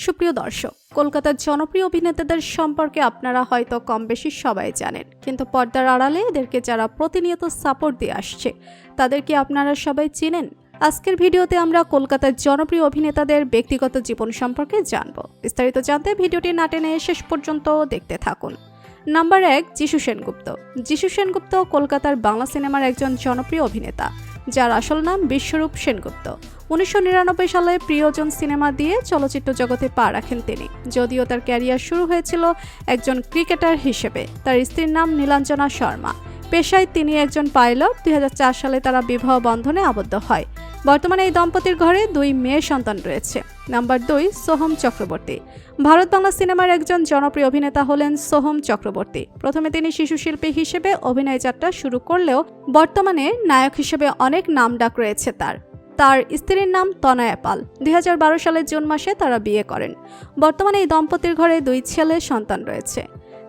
সুপ্রিয় দর্শক, কলকাতার জনপ্রিয় অভিনেতাদের সম্পর্কে আপনারা হয়তো কম বেশি সবাই জানেন, কিন্তু পর্দার আড়ালে এদেরকে যারা প্রতিনিয়ত সাপোর্ট দিয়ে আসছে তাদেরকে আপনারা সবাই চিনেন। আজকের ভিডিওতে আমরা কলকাতার জনপ্রিয় অভিনেতাদের ব্যক্তিগত জীবন সম্পর্কে জানব। বিস্তারিত জানতে ভিডিওটি না টেনে শেষ পর্যন্ত দেখতে থাকুন। নাম্বার 1, যিশু সেনগুপ্ত। যিশু সেনগুপ্ত কলকাতার বাংলা সিনেমার একজন জনপ্রিয় অভিনেতা, যার আসল নাম বিশ্বরূপ সেনগুপ্ত। 1999 সালে প্রিয়জন সিনেমা দিয়ে চলচ্চিত্র জগতে পা রাখেন তিনি। যদিও তার ক্যারিয়ার শুরু হয়েছিল একজন ক্রিকেটার হিসেবে। তার স্ত্রীর নাম নীলাঞ্জনা শর্মা। পেশায় তিনি একজন পাইলট। 2004 সালে তারা বিবাহ বন্ধনে আবদ্ধ হয়। বর্তমানে এই দম্পতির ঘরে 2 মেয়ে সন্তান রয়েছে। নাম্বার 2, সোহম চক্রবর্তী। ভারত বাংলা সিনেমার একজন জনপ্রিয় অভিনেতা হলেন সোহম চক্রবর্তী। প্রথমে তিনি শিশু শিল্পী হিসেবে অভিনয় যাত্রা শুরু করলেও বর্তমানে নায়ক হিসেবে অনেক নামডাক রয়েছে তার। তার স্ত্রীর নাম তনয়া পাল। 2012 সালের জুন মাসে তারা বিয়ে করেন। বর্তমানে এই দম্পতির ঘরে 2 ছেলে সন্তান রয়েছে।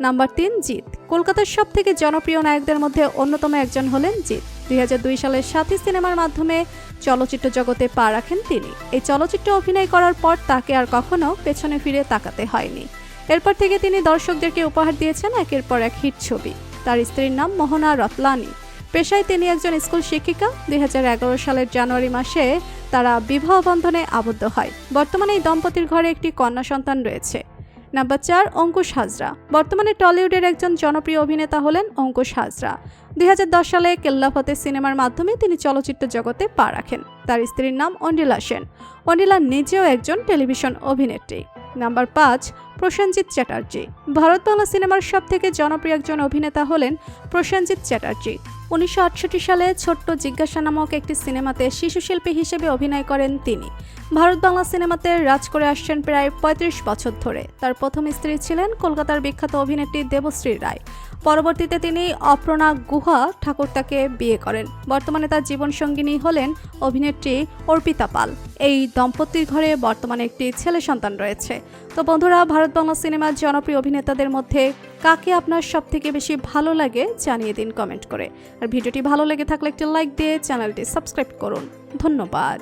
নাম্বার 3, জিৎ। কলকাতার সবথেকে জনপ্রিয় নায়কদের মধ্যে অন্যতম একজন হলেন জিৎ। 2002 সালের সাথী সিনেমার মাধ্যমে চলচ্চিত্র জগতে পা রাখেন তিনি। এই চলচ্চিত্রে অভিনয় করার পর তাকে আর কখনো পেছনে ফিরে তাকাতে হয়নি। এরপর থেকে তিনি দর্শকদেরকে উপহার দিয়েছেন একের পর এক হিট ছবি। তার স্ত্রীর নাম মোহনা রতলানি। পেশায় তিনি একজন স্কুল শিক্ষিকা। 2011 সালের জানুয়ারি মাসে তারা বিবাহ বন্ধনে আবদ্ধ হয়। বর্তমানে এই দম্পতির ঘরে একটি কন্যা সন্তান রয়েছে। নাম্বার 4, অঙ্কুশ হাজরা। বর্তমানে টলিউডের একজন জনপ্রিয় অভিনেতা হলেন অঙ্কুশ হাজরা। 2010 সালে কেল্লা ফতে সিনেমার মাধ্যমে তিনি চলচ্চিত্র জগতে পা রাখেন। তার স্ত্রীর নাম অনিলা সেন। অনিলা নিজেও একজন টেলিভিশন অভিনেত্রী। নাম্বার 5, প্রসেনজিৎ চ্যাটার্জি। ভারত বাংলা সিনেমার সবথেকে জনপ্রিয় একজন অভিনেতা হলেন প্রসেনজিৎ চ্যাটার্জি। 1968 সালে ছোট্ট জিজ্ঞাসা নামক একটি সিনেমাতে শিশু শিল্পী হিসেবে অভিনয় করেন তিনি। ভারত বাংলা সিনেমাতে রাজ করে আসছেন প্রায় 35 বছর ধরে। তার প্রথম স্ত্রী ছিলেন কলকাতার বিখ্যাত অভিনেত্রী দেবশ্রী রায়। পরবর্তীতে তিনি অপর্ণা গুহা ঠাকুরতাকে বিয়ে করেন। বর্তমানে তার জীবনসঙ্গিনী হলেন অভিনেত্রী অর্পিতা পাল। এই দম্পতির ঘরে বর্তমানে একটি ছেলে সন্তান রয়েছে। তো বন্ধুরা, ভারত বাংলা সিনেমার জনপ্রিয় অভিনেতাদের মধ্যে কাকে আপনার সবথেকে বেশি ভালো লাগে জানিয়ে দিন কমেন্ট করে। আর ভিডিওটি ভালো লেগে থাকলে একটি লাইক দিয়ে চ্যানেলটি সাবস্ক্রাইব করুন। ধন্যবাদ।